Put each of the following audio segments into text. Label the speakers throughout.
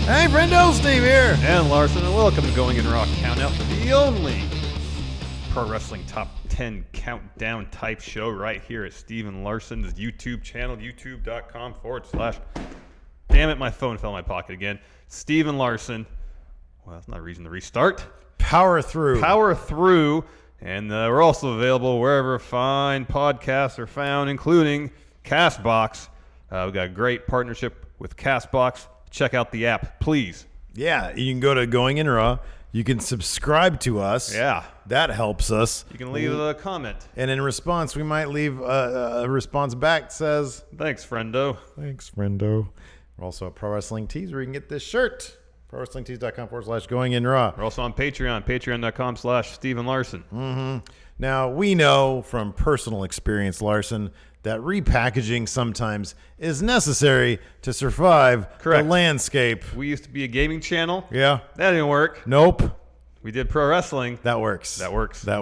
Speaker 1: Hey, friendo, Steve here.
Speaker 2: And Larson, and welcome to Going in Raw Countout, the only pro wrestling top 10 countdown type show right here at Steven Larson's YouTube channel, youtube.com/ damn it, my phone fell in my pocket again. Steven Larson. Well, that's not a reason to restart.
Speaker 1: Power through.
Speaker 2: And we're also available wherever fine podcasts are found, including CastBox. We've got a great partnership with CastBox. Check out the app, please.
Speaker 1: Yeah, you can go to Going in Raw. You can subscribe to us.
Speaker 2: Yeah.
Speaker 1: That helps us.
Speaker 2: You can leave a comment.
Speaker 1: And in response, we might leave a response back that says,
Speaker 2: Thanks, friendo.
Speaker 1: Thanks, friendo. We're also at Pro Wrestling Tees, where you can get this shirt. ProWrestlingTees.com/ Going in Raw.
Speaker 2: We're also on Patreon, patreon.com/ Steven Larson.
Speaker 1: Mm-hmm. Now, we know from personal experience, Larson, that repackaging sometimes is necessary to survive the landscape.
Speaker 2: We used to be a gaming channel.
Speaker 1: Yeah.
Speaker 2: That didn't work.
Speaker 1: Nope.
Speaker 2: We did pro wrestling.
Speaker 1: That works.
Speaker 2: That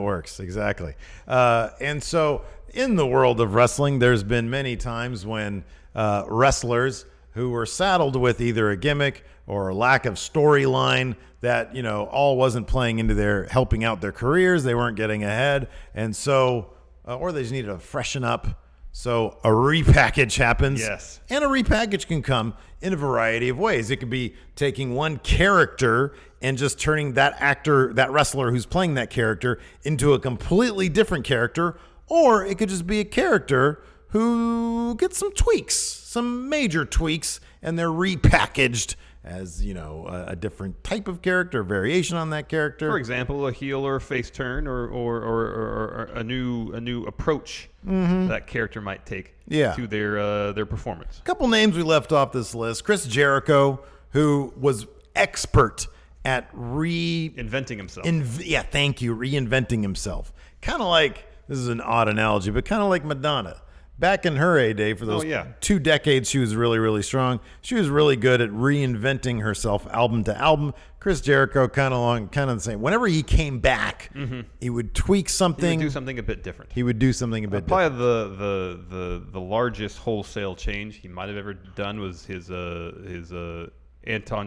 Speaker 2: works,
Speaker 1: exactly. And so in the world of wrestling, there's been many times when wrestlers who were saddled with either a gimmick or a lack of storyline that, all wasn't playing into their helping out their careers. They weren't getting ahead. And so, or they just needed to freshen up. So a repackage happens.
Speaker 2: Yes.
Speaker 1: And a repackage can come in a variety of ways. It could be taking one character and just turning that actor, that wrestler who's playing that character, into a completely different character. Or it could just be a character who gets some tweaks, some major tweaks, and they're repackaged as, a different type of character, variation on that character.
Speaker 2: For example, a heel or a face turn or a new approach that character might take to their performance.
Speaker 1: A couple names we left off this list. Chris Jericho, who was expert at
Speaker 2: reinventing himself.
Speaker 1: Reinventing himself. Kind of like, this is an odd analogy, but kind of like Madonna. Back in her heyday, for those 2 decades, she was really, really strong. She was really good at reinventing herself album to album. Chris Jericho, kind of the same. Whenever he came back, he would tweak something.
Speaker 2: He would do something a bit different.
Speaker 1: Probably
Speaker 2: the largest wholesale change he might have ever done was his Anton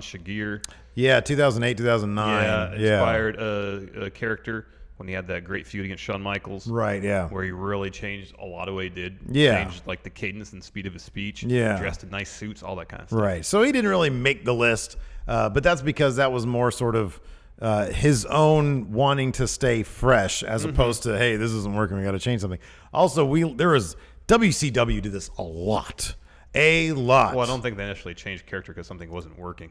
Speaker 2: Chigurh.
Speaker 1: Yeah, 2008, 2009.
Speaker 2: Inspired a character when he had that great feud against Shawn Michaels.
Speaker 1: Right, yeah.
Speaker 2: Where he really changed a lot of what he did.
Speaker 1: Yeah.
Speaker 2: Changed like the cadence and speed of his speech.
Speaker 1: Yeah.
Speaker 2: Dressed in nice suits, all that kind of stuff.
Speaker 1: Right. So he didn't really make the list, but that's because that was more sort of his own wanting to stay fresh as opposed to, hey, this isn't working, we got to change something. Also, WCW did this a lot. Well,
Speaker 2: I don't think they initially changed character because something wasn't working.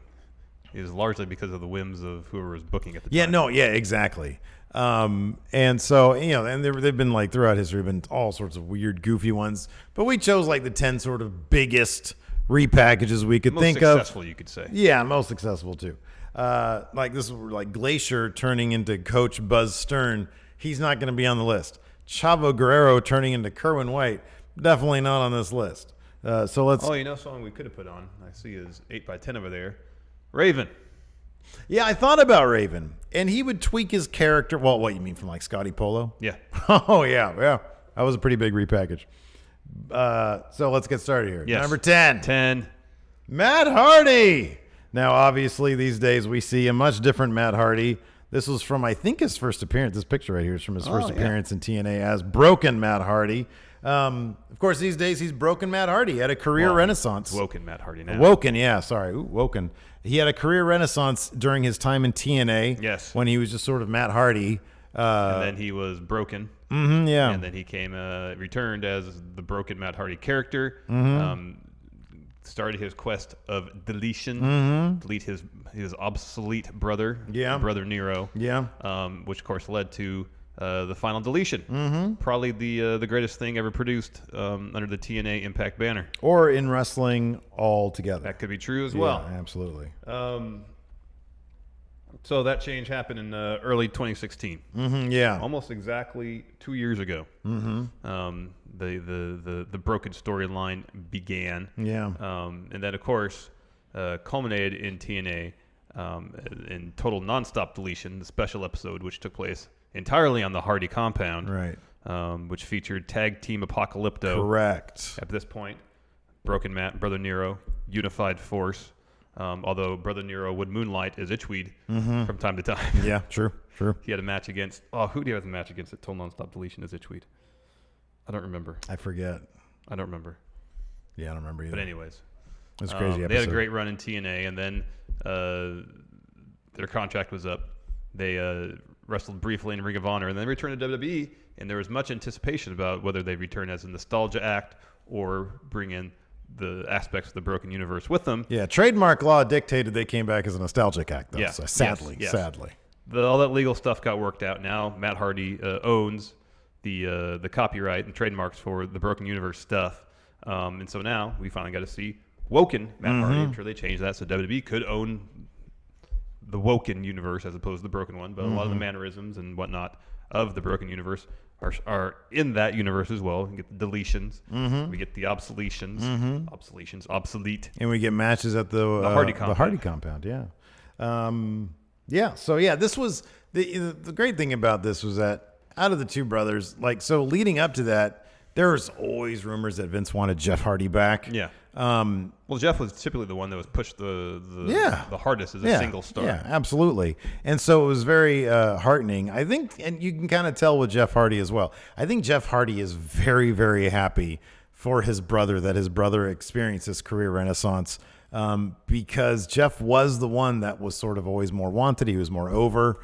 Speaker 2: It was largely because of the whims of whoever was booking at the time.
Speaker 1: Exactly. And so, and they've been like throughout history, been all sorts of weird, goofy ones, but we chose like the 10 sort of biggest repackages we could think of.
Speaker 2: Most successful, you could say.
Speaker 1: Yeah, most successful too. Like this, like Glacier turning into Coach Buzz Stern. He's not going to be on the list. Chavo Guerrero turning into Kerwin White. Definitely not on this list. So let's.
Speaker 2: Oh, someone we could have put on. I see is 8x10 over there. Raven.
Speaker 1: Yeah, I thought about Raven, and he would tweak his character. Well, what you mean from like Scotty Polo?
Speaker 2: Yeah.
Speaker 1: Oh yeah. That was a pretty big repackage. So let's get started here.
Speaker 2: Yes.
Speaker 1: Number 10.
Speaker 2: 10.
Speaker 1: Matt Hardy. Now, obviously, these days we see a much different Matt Hardy. This was from, I think, his first appearance. This picture right here is from his first appearance in TNA as Broken Matt Hardy. Of course, these days he's Broken Matt Hardy. He had a career renaissance.
Speaker 2: Woken Matt Hardy now.
Speaker 1: Woken, yeah, sorry. Woken. He had a career renaissance during his time in TNA.
Speaker 2: Yes.
Speaker 1: When he was just sort of Matt Hardy.
Speaker 2: And then he was broken.
Speaker 1: Yeah.
Speaker 2: And then he returned as the Broken Matt Hardy character. Started his quest of deletion. Delete his obsolete brother.
Speaker 1: Yeah.
Speaker 2: Brother Nero.
Speaker 1: Yeah.
Speaker 2: Which, of course, led to the final deletion. Probably the greatest thing ever produced under the TNA Impact banner.
Speaker 1: Or in wrestling altogether.
Speaker 2: That could be true as well.
Speaker 1: Yeah, absolutely.
Speaker 2: So that change happened in early 2016.
Speaker 1: Yeah.
Speaker 2: Almost exactly 2 years ago. The broken storyline began.
Speaker 1: Yeah.
Speaker 2: And then, of course, culminated in TNA in total nonstop deletion, the special episode, which took place entirely on the Hardy compound,
Speaker 1: right?
Speaker 2: Which featured Tag Team Apocalypto.
Speaker 1: Correct.
Speaker 2: At this point, Broken Matt, Brother Nero, Unified Force, Although Brother Nero would moonlight as Itchweed from time to time.
Speaker 1: Yeah, true.
Speaker 2: He had a match against, who do you have a match against at Total Nonstop Deletion as Itchweed? I don't remember.
Speaker 1: I forget.
Speaker 2: I don't remember.
Speaker 1: Yeah, I don't remember either.
Speaker 2: But anyways.
Speaker 1: It's crazy episode.
Speaker 2: They had a great run in TNA, and then their contract was up. They wrestled briefly in Ring of Honor, and then returned to WWE, and there was much anticipation about whether they return as a nostalgia act or bring in the aspects of the Broken Universe with them.
Speaker 1: Yeah, trademark law dictated they came back as a nostalgic act, though.
Speaker 2: Yeah.
Speaker 1: So sadly.
Speaker 2: All that legal stuff got worked out. Now Matt Hardy owns the copyright and trademarks for the Broken Universe stuff. And so now we finally got to see Woken Matt Hardy. I'm sure they changed that so WWE could own the Woken universe as opposed to the Broken one. But a lot of the mannerisms and whatnot of the Broken universe are in that universe as well. We get the deletions. We get the obsolete.
Speaker 1: And we get matches at the
Speaker 2: Hardy compound.
Speaker 1: The Hardy compound, yeah. So this was the great thing about this was that out of the two brothers, leading up to that, there was always rumors that Vince wanted Jeff Hardy back.
Speaker 2: Yeah. Well, Jeff was typically the one that was pushed the hardest as a single star.
Speaker 1: Yeah, absolutely. And so it was very heartening. I think, and you can kind of tell with Jeff Hardy as well. I think Jeff Hardy is very, very happy for his brother, that his brother experienced this career renaissance, because Jeff was the one that was sort of always more wanted. He was more over.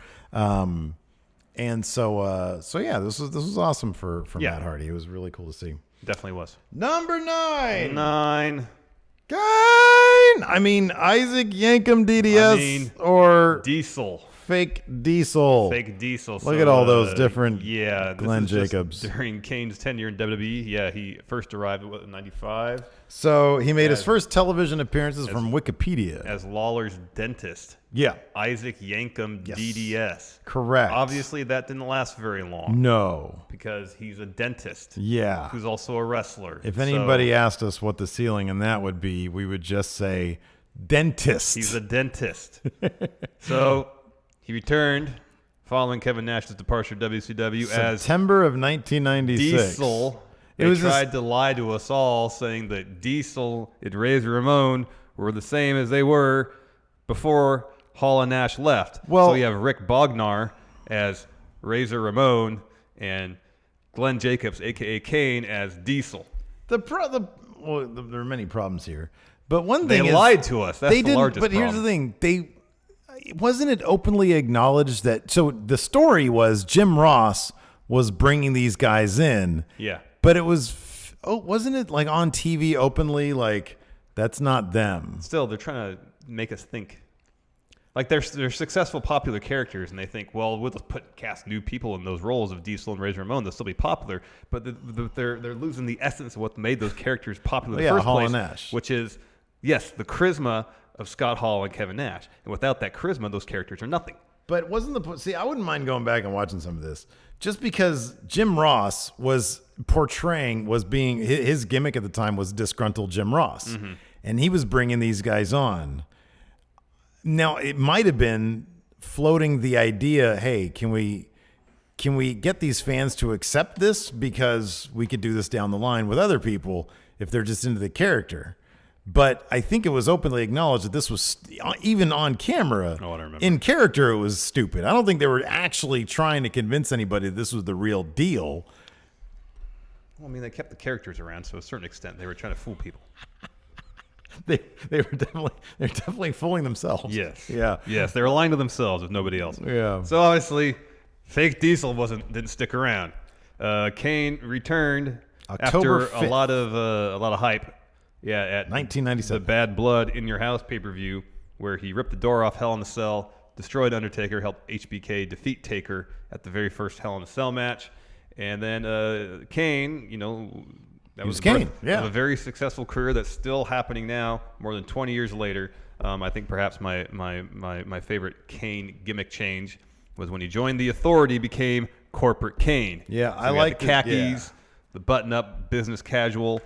Speaker 1: And so this was awesome for Matt Hardy. It was really cool to see.
Speaker 2: Definitely was.
Speaker 1: Number 9.
Speaker 2: KANE.
Speaker 1: I mean, Isaac Yankem DDS or
Speaker 2: Diesel.
Speaker 1: Fake Diesel. Look at all those different Glenn Jacobs.
Speaker 2: During Kane's tenure in WWE. Yeah, he first arrived in 95.
Speaker 1: So he made his first television appearances from Wikipedia.
Speaker 2: As Lawler's dentist.
Speaker 1: Yeah.
Speaker 2: Isaac Yankem DDS.
Speaker 1: Correct.
Speaker 2: Obviously, that didn't last very long.
Speaker 1: No.
Speaker 2: Because he's a dentist.
Speaker 1: Yeah.
Speaker 2: Who's also a wrestler.
Speaker 1: If anybody asked us what the ceiling in that would be, we would just say dentist.
Speaker 2: He's a dentist. So he returned following Kevin Nash's departure to WCW as
Speaker 1: September of 1996.
Speaker 2: Diesel. They tried to lie to us all, saying that Diesel and Razor Ramon were the same as they were before Hall and Nash left.
Speaker 1: Well,
Speaker 2: so you have Rick Bognar as Razor Ramon and Glenn Jacobs, a.k.a. KANE, as Diesel.
Speaker 1: There are many problems here. But one thing
Speaker 2: they lied to us. That's the largest problem.
Speaker 1: Here's the thing. Wasn't it openly acknowledged that... So the story was Jim Ross was bringing these guys in.
Speaker 2: Yeah.
Speaker 1: But it was... wasn't it on TV openly that's not them?
Speaker 2: Still, they're trying to make us think. They're successful, popular characters, and they think, well, we'll just cast new people in those roles of Diesel and Razor Ramon. They'll still be popular, but they're losing the essence of what made those characters popular in the first
Speaker 1: Hall
Speaker 2: place,
Speaker 1: and Nash.
Speaker 2: Which is, yes, the charisma of Scott Hall and Kevin Nash. And without that charisma, those characters are nothing.
Speaker 1: But wasn't the... See, I wouldn't mind going back and watching some of this. Just because Jim Ross was being... His gimmick at the time was disgruntled Jim Ross. Mm-hmm. And he was bringing these guys on. Now, it might have been floating the idea, hey, can we get these fans to accept this? Because we could do this down the line with other people if they're just into the character. But I think it was openly acknowledged that this was, even on camera,
Speaker 2: I remember.
Speaker 1: In character, it was stupid. I don't think they were actually trying to convince anybody that this was the real deal.
Speaker 2: Well, I mean, they kept the characters around, so to a certain extent, they were trying to fool people.
Speaker 1: They were definitely fooling themselves.
Speaker 2: Yes.
Speaker 1: Yeah.
Speaker 2: Yes, they were lying to themselves with nobody else.
Speaker 1: Yeah.
Speaker 2: So obviously, fake Diesel didn't stick around. KANE returned
Speaker 1: October
Speaker 2: after
Speaker 1: 5th.
Speaker 2: a lot of hype. Yeah, at
Speaker 1: 1997.
Speaker 2: The Bad Blood in Your House pay-per-view, where he ripped the door off Hell in a Cell, destroyed Undertaker, helped HBK defeat Taker at the very first Hell in a Cell match, and then KANE, that was
Speaker 1: KANE,
Speaker 2: of a very successful career that's still happening now, more than 20 years later. I think perhaps my favorite KANE gimmick change was when he joined the Authority, became Corporate KANE.
Speaker 1: Yeah,
Speaker 2: so
Speaker 1: I like
Speaker 2: the khakis, the button-up business casual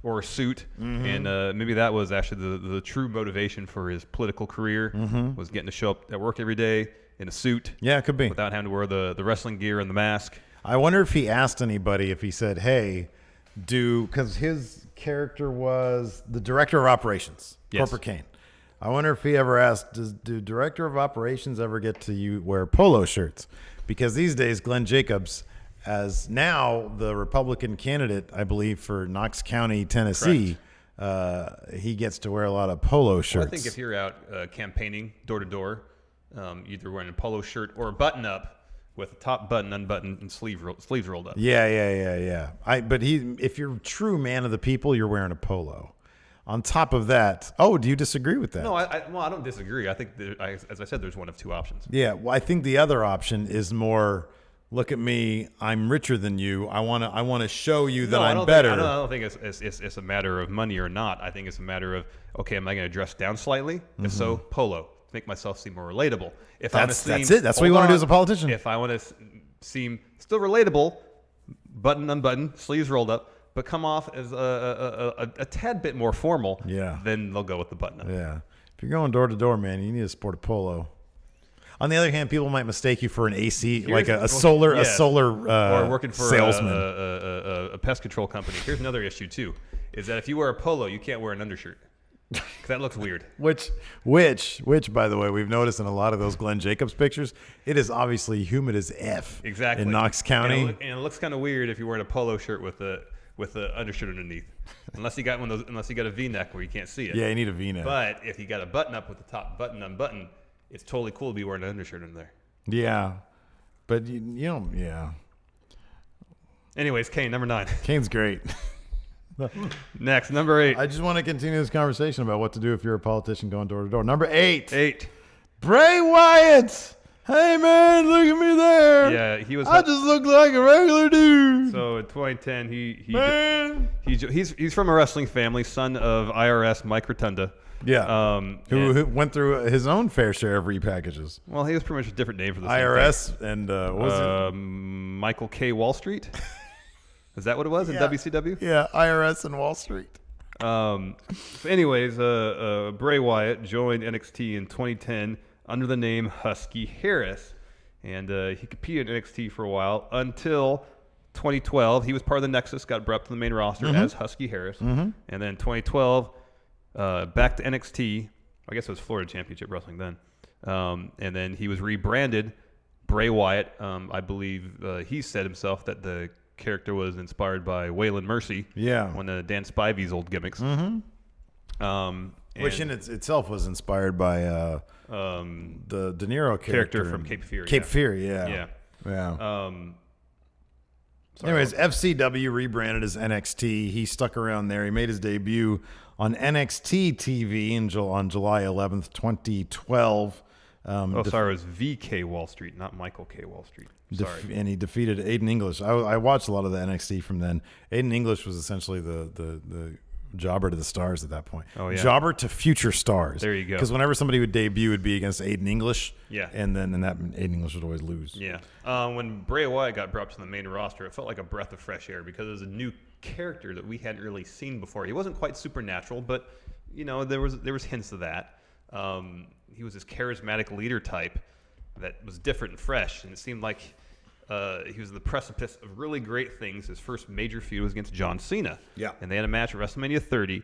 Speaker 2: or a suit, and maybe that was actually the true motivation for his political career, was getting to show up at work every day in a suit.
Speaker 1: Yeah, it could be.
Speaker 2: Without having to wear the wrestling gear and the mask.
Speaker 1: I wonder if he asked anybody, if he said, hey, because his character was the director of operations,
Speaker 2: Yes.
Speaker 1: Corporate KANE. I wonder if he ever asked, do director of operations ever get to wear polo shirts? Because these days, Glenn Jacobs, as now the Republican candidate, I believe, for Knox County, Tennessee, he gets to wear a lot of polo shirts.
Speaker 2: Well, I think if you're out campaigning door to door, either wearing a polo shirt or a button up with the top button unbuttoned and sleeves rolled up.
Speaker 1: Yeah. But if you're a true man of the people, you're wearing a polo. On top of that, do you disagree with that?
Speaker 2: No, I don't disagree. I think, as I said, there's one of two options.
Speaker 1: Yeah, well, I think the other option is more, look at me, I'm richer than you. I want to show you that I'm better.
Speaker 2: I don't think it's a matter of money or not. I think it's a matter of, okay, am I going to dress down slightly? If so, polo. Make myself seem more relatable.
Speaker 1: That's it. That's what you want to do as a politician.
Speaker 2: If I want to seem still relatable, button unbuttoned, sleeves rolled up, but come off as a tad bit more formal, then they'll go with the button up.
Speaker 1: Yeah. If you're going door to door, man, you need to sport a polo. On the other hand, people might mistake you for an AC, like a solar
Speaker 2: or working for
Speaker 1: salesman.
Speaker 2: A pest control company. Here's another issue too, is that if you wear a polo, you can't wear an undershirt. Because that looks weird.
Speaker 1: Which, by the way, we've noticed in a lot of those Glenn Jacobs pictures, it is obviously humid as F.
Speaker 2: Exactly.
Speaker 1: In Knox County.
Speaker 2: And it looks kind of weird if you're wearing a polo shirt with the undershirt underneath, unless you got a V-neck where you can't see it.
Speaker 1: Yeah, you need a V-neck.
Speaker 2: But if you got a button up with the top button unbuttoned, it's totally cool to be wearing an undershirt in there.
Speaker 1: Yeah, but you don't. Yeah.
Speaker 2: Anyways, Kane, number 9.
Speaker 1: Kane's great.
Speaker 2: Next, number 8.
Speaker 1: I just want to continue this conversation about what to do if you're a politician going door to door. Number 8.
Speaker 2: 8.
Speaker 1: BRAY WYATT. Hey man, look at me there.
Speaker 2: Yeah, he was.
Speaker 1: I just look like a regular dude.
Speaker 2: So in 2010, he's from a wrestling family, son of IRS Mike Rotunda.
Speaker 1: Yeah. Who went through his own fair share of repackages.
Speaker 2: Well, he was pretty much a different name for the
Speaker 1: IRS
Speaker 2: same thing.
Speaker 1: And what was it?
Speaker 2: Michael K. Wall Street. Is that what it was in WCW?
Speaker 1: Yeah, IRS and Wall Street.
Speaker 2: Anyways, Bray Wyatt joined NXT in 2010 under the name Husky Harris, and he competed in NXT for a while until 2012. He was part of the Nexus, got brought up to the main roster as Husky Harris, and then 2012 back to NXT. I guess it was Florida Championship Wrestling then, and then he was rebranded Bray Wyatt. I believe he said himself that the character was inspired by Waylon Mercy, one of Dan Spivey's old gimmicks.
Speaker 1: Which in itself was inspired by the De Niro
Speaker 2: character from Cape Fear.
Speaker 1: Cape Fear, yeah. Anyways, FCW rebranded as NXT. He stuck around there. He made his debut on NXT TV on July 11th, 2012.
Speaker 2: Sorry, it was VK Wall Street, not Michael K. Wall Street. Sorry.
Speaker 1: And he defeated Aiden English. I watched a lot of the NXT from then. Aiden English was essentially the jobber to the stars at that point.
Speaker 2: Oh, yeah.
Speaker 1: Jobber to future stars.
Speaker 2: There you go.
Speaker 1: Because whenever somebody would debut, it would be against Aiden English.
Speaker 2: Yeah.
Speaker 1: And that Aiden English would always lose.
Speaker 2: Yeah. When Bray Wyatt got brought up to the main roster, it felt like a breath of fresh air because it was a new character that we hadn't really seen before. He wasn't quite supernatural, but there was hints of that. He was this charismatic leader type that was different and fresh, and it seemed like he was on the precipice of really great things. His first major feud was against John Cena.
Speaker 1: Yeah. And
Speaker 2: they had a match at WrestleMania 30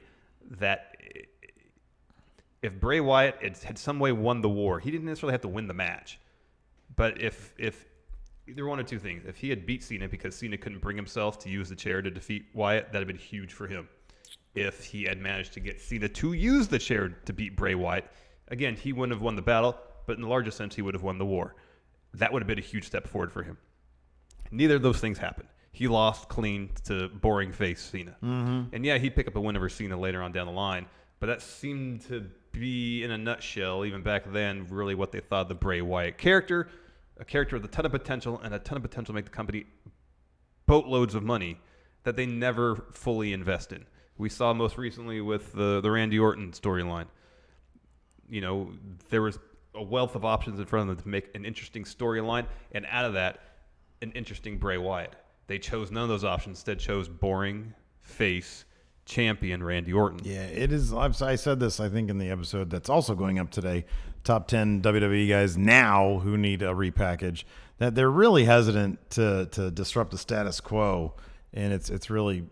Speaker 2: that if Bray Wyatt had some way won the war, he didn't necessarily have to win the match. But if there were one of two things. If he had beat Cena because Cena couldn't bring himself to use the chair to defeat Wyatt, that would have been huge for him. If he had managed to get Cena to use the chair to beat Bray Wyatt, again, he wouldn't have won the battle, but in the larger sense, he would have won the war. That would have been a huge step forward for him. Neither of those things happened. He lost clean to boring face Cena. And yeah, he'd pick up a win over Cena later on down the line, but that seemed to be, in a nutshell, even back then, really what they thought of the Bray Wyatt character. A character with a ton of potential and a ton of potential to make the company boatloads of money that they never fully invest in. We saw most recently with the Randy Orton storyline. There was a wealth of options in front of them to make an interesting storyline, and out of that, an interesting Bray Wyatt. They chose none of those options. Instead, chose boring face champion Randy Orton.
Speaker 1: Yeah, it is. I said this, I think, in the episode that's also going up today. Top 10 WWE guys now who need a repackage. That they're really hesitant to disrupt the status quo and it's really,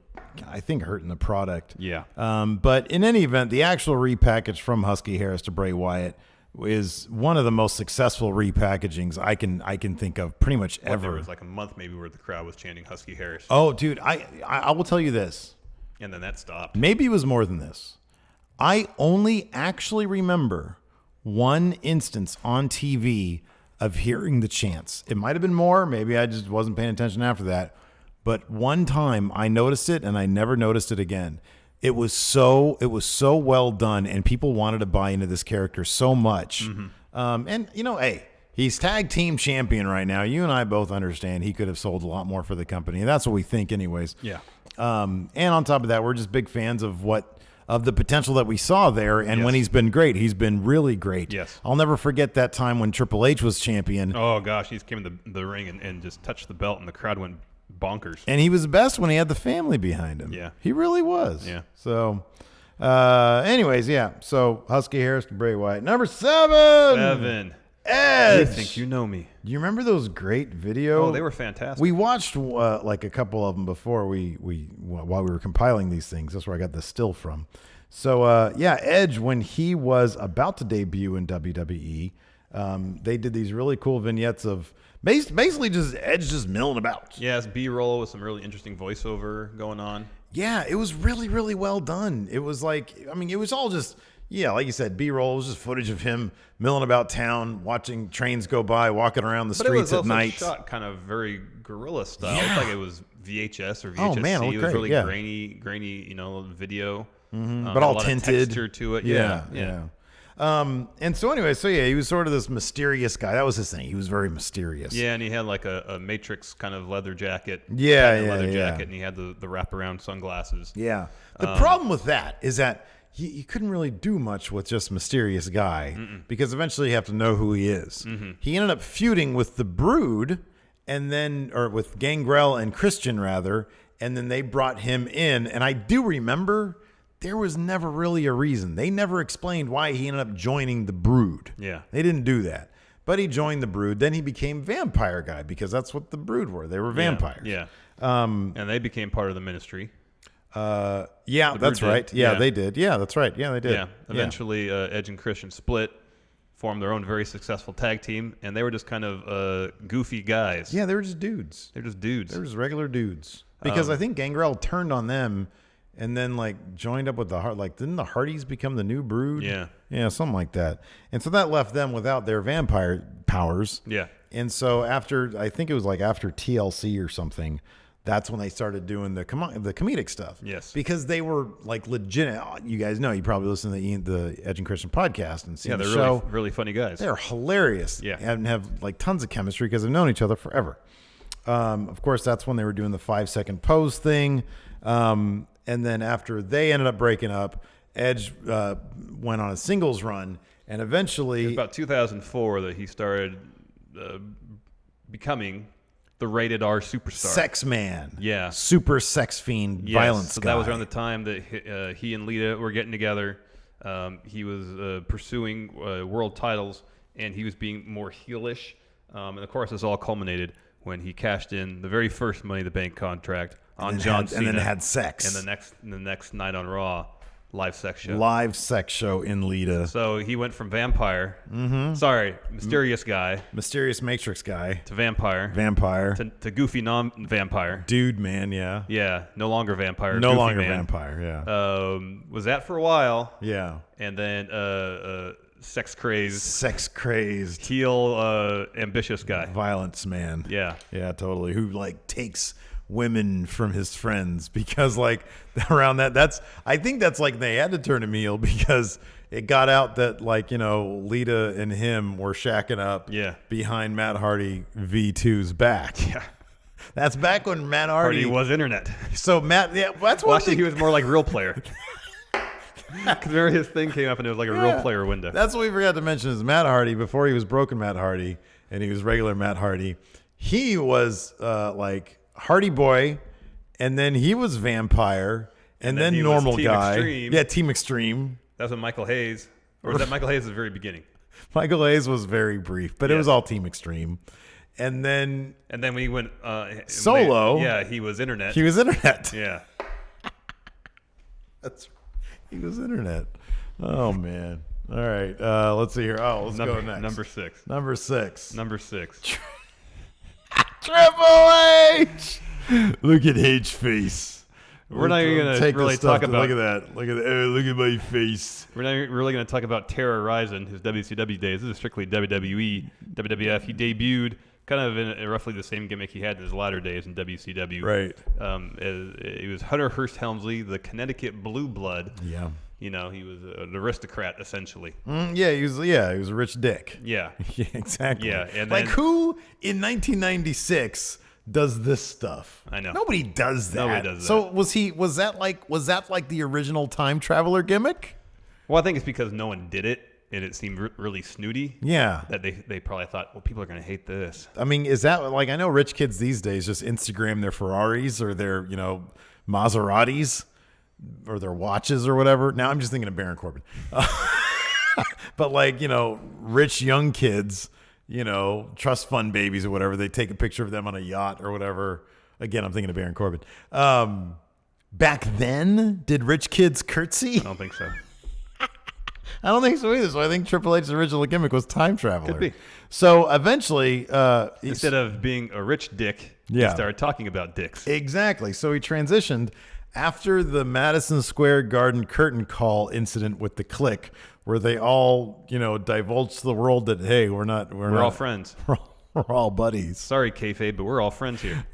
Speaker 1: I think, hurting the product.
Speaker 2: Yeah.
Speaker 1: But in any event, the actual repackage from Husky Harris to Bray Wyatt is one of the most successful repackagings I can think of pretty much ever.
Speaker 2: There was like a month maybe where the crowd was chanting Husky Harris.
Speaker 1: Oh, dude, I will tell you this.
Speaker 2: And then that stopped.
Speaker 1: Maybe it was more than this. I only actually remember one instance on TV of hearing the chants. It might have been more. Maybe I just wasn't paying attention after that. But one time I noticed it, and I never noticed it again. It was so well done, and people wanted to buy into this character so much. Mm-hmm. And hey, he's tag team champion right now. You and I both understand he could have sold a lot more for the company, and that's what we think, anyways.
Speaker 2: Yeah.
Speaker 1: And on top of that, we're just big fans of the potential that we saw there. And when he's been great, he's been really great.
Speaker 2: Yes.
Speaker 1: I'll never forget that time when Triple H was champion.
Speaker 2: Oh gosh, he came in the ring and just touched the belt, and the crowd went bonkers.
Speaker 1: And he was the best when he had the family behind him.
Speaker 2: Yeah.
Speaker 1: He really was.
Speaker 2: Yeah.
Speaker 1: So, anyways, yeah. So Husky Harris to Bray Wyatt. Number 7. Edge.
Speaker 2: You think you know me?
Speaker 1: Do you remember those great videos?
Speaker 2: Oh, they were fantastic.
Speaker 1: We watched like a couple of them before while we were compiling these things. That's where I got the still from. So Edge, when he was about to debut in WWE, they did these really cool vignettes of basically just Edge just milling about.
Speaker 2: Yeah, it's B-roll with some really interesting voiceover going on.
Speaker 1: Yeah, it was really, really well done. It was like, it was all just, like you said, B-roll. It was just footage of him milling about town, watching trains go by, walking around the streets at night.
Speaker 2: But it was also shot kind of very guerrilla style.
Speaker 1: Yeah.
Speaker 2: It looked like it was VHS or VHS.
Speaker 1: Oh, man, it
Speaker 2: was
Speaker 1: looked
Speaker 2: really
Speaker 1: great,
Speaker 2: grainy, video.
Speaker 1: But all
Speaker 2: a lot
Speaker 1: tinted.
Speaker 2: of texture to it. Yeah.
Speaker 1: And so anyway, he was sort of this mysterious guy. That was his thing. He was very mysterious.
Speaker 2: Yeah, and he had like a Matrix kind of leather jacket.
Speaker 1: Leather
Speaker 2: jacket, and he had the wraparound sunglasses.
Speaker 1: Yeah. The problem with that is that you couldn't really do much with just mysterious guy because eventually you have to know who he is. Mm-hmm. He ended up feuding with the Brood or with Gangrel and Christian rather, and then they brought him in. And I do remember there was never really a reason. They never explained why he ended up joining the Brood.
Speaker 2: Yeah.
Speaker 1: They didn't do that. But he joined the Brood. Then he became vampire guy because that's what the Brood were. They were vampires.
Speaker 2: Yeah. And they became part of the ministry.
Speaker 1: That's right. Yeah, they did. Yeah, that's right. Yeah, they did.
Speaker 2: Yeah. Eventually, Edge and Christian split, formed their own very successful tag team, and they were just kind of goofy guys.
Speaker 1: Yeah, they were just dudes.
Speaker 2: They're just dudes.
Speaker 1: They were just regular dudes. Because I think Gangrel turned on them and then joined up with didn't the Hardys become the new Brood?
Speaker 2: Yeah.
Speaker 1: Yeah, something like that. And so that left them without their vampire powers.
Speaker 2: Yeah.
Speaker 1: And so after TLC or something, that's when they started doing the comedic stuff.
Speaker 2: Yes.
Speaker 1: Because they were legit. You guys know, you probably listen to the Edge and Christian podcast and see the show.
Speaker 2: Really, really funny guys.
Speaker 1: They're hilarious.
Speaker 2: Yeah.
Speaker 1: And have tons of chemistry because they've known each other forever. Of course, that's when they were doing the 5-second pose thing. And then after they ended up breaking up, Edge went on a singles run, and eventually...
Speaker 2: It was about 2004 that he started becoming the rated R superstar.
Speaker 1: Sex man.
Speaker 2: Yeah.
Speaker 1: Super sex fiend, violence guy.
Speaker 2: That was around the time that he and Lita were getting together. He was pursuing world titles, and he was being more heelish. And of course, this all culminated when he cashed in the very first Money in the Bank contract on John Cena.
Speaker 1: And then had sex.
Speaker 2: And the next night on Raw, live sex show.
Speaker 1: Live sex show in Lita.
Speaker 2: So he went from vampire, mysterious guy.
Speaker 1: Mysterious Matrix guy.
Speaker 2: To vampire.
Speaker 1: Vampire.
Speaker 2: To goofy non-vampire.
Speaker 1: Dude, man, yeah.
Speaker 2: Yeah, no longer vampire.
Speaker 1: No
Speaker 2: goofy
Speaker 1: longer
Speaker 2: man.
Speaker 1: vampire, yeah.
Speaker 2: Was that for a while.
Speaker 1: Yeah.
Speaker 2: And then sex crazed, heel, ambitious guy,
Speaker 1: violence man.
Speaker 2: Yeah,
Speaker 1: totally. Who takes women from his friends because around that. I think that's they had to turn him heel because it got out that Lita and him were shacking up.
Speaker 2: Yeah.
Speaker 1: Behind Matt Hardy V2's back.
Speaker 2: Yeah.
Speaker 1: That's back when Matt Hardy
Speaker 2: was internet.
Speaker 1: So Matt, that's
Speaker 2: what. Actually, he was more like real player. Because remember his thing came up and it was like a real player window.
Speaker 1: That's what we forgot to mention is Matt Hardy, before he was broken Matt Hardy and he was regular Matt Hardy, he was Hardy Boy, and then he was vampire, and then normal guy.
Speaker 2: Extreme.
Speaker 1: Yeah, Team Extreme.
Speaker 2: That was Michael Hayes. Or was that Michael Hayes at the very beginning?
Speaker 1: Michael Hayes was very brief, but it was all Team Extreme. And then
Speaker 2: when he went
Speaker 1: solo,
Speaker 2: he was internet.
Speaker 1: He was internet.
Speaker 2: Yeah,
Speaker 1: he was internet. Oh man. All right. Let's see here. Oh, let's go next. Number six. Triple H. Look at H face.
Speaker 2: We're not even going to really talk about.
Speaker 1: Look at that. Look at my face.
Speaker 2: We're not really going to talk about Terra Ryzing, his WCW days. This is strictly WWE, WWF. He debuted kind of in roughly the same gimmick he had in his latter days in WCW.
Speaker 1: Right.
Speaker 2: He was Hunter Hearst Helmsley, the Connecticut Blue Blood.
Speaker 1: Yeah.
Speaker 2: You know, he was an aristocrat essentially.
Speaker 1: He was a rich dick.
Speaker 2: Yeah.
Speaker 1: Yeah, exactly.
Speaker 2: Yeah, and
Speaker 1: like who in 1996 does this stuff?
Speaker 2: I know.
Speaker 1: Nobody does that.
Speaker 2: Nobody does that.
Speaker 1: So was that like the original time traveler gimmick?
Speaker 2: Well, I think it's because no one did it and it seemed really snooty.
Speaker 1: Yeah.
Speaker 2: That they probably thought, well, people are going to hate this.
Speaker 1: I mean, is that like, I know rich kids these days just Instagram their Ferraris or their, Maseratis or their watches or whatever. Now I'm just thinking of Baron Corbin. But like, rich young kids, trust fund babies or whatever, they take a picture of them on a yacht or whatever. Again, I'm thinking of Baron Corbin. Back then, did rich kids curtsy?
Speaker 2: I don't think so.
Speaker 1: I don't think so either. So I think Triple H's original gimmick was time traveler.
Speaker 2: Could be.
Speaker 1: So eventually,
Speaker 2: instead of being a rich dick, he started talking about dicks.
Speaker 1: Exactly. So he transitioned after the Madison Square Garden curtain call incident with the Clique, where they all, divulged to the world that, hey, we're
Speaker 2: all friends.
Speaker 1: We're all buddies.
Speaker 2: Sorry, kayfabe, but we're all friends here.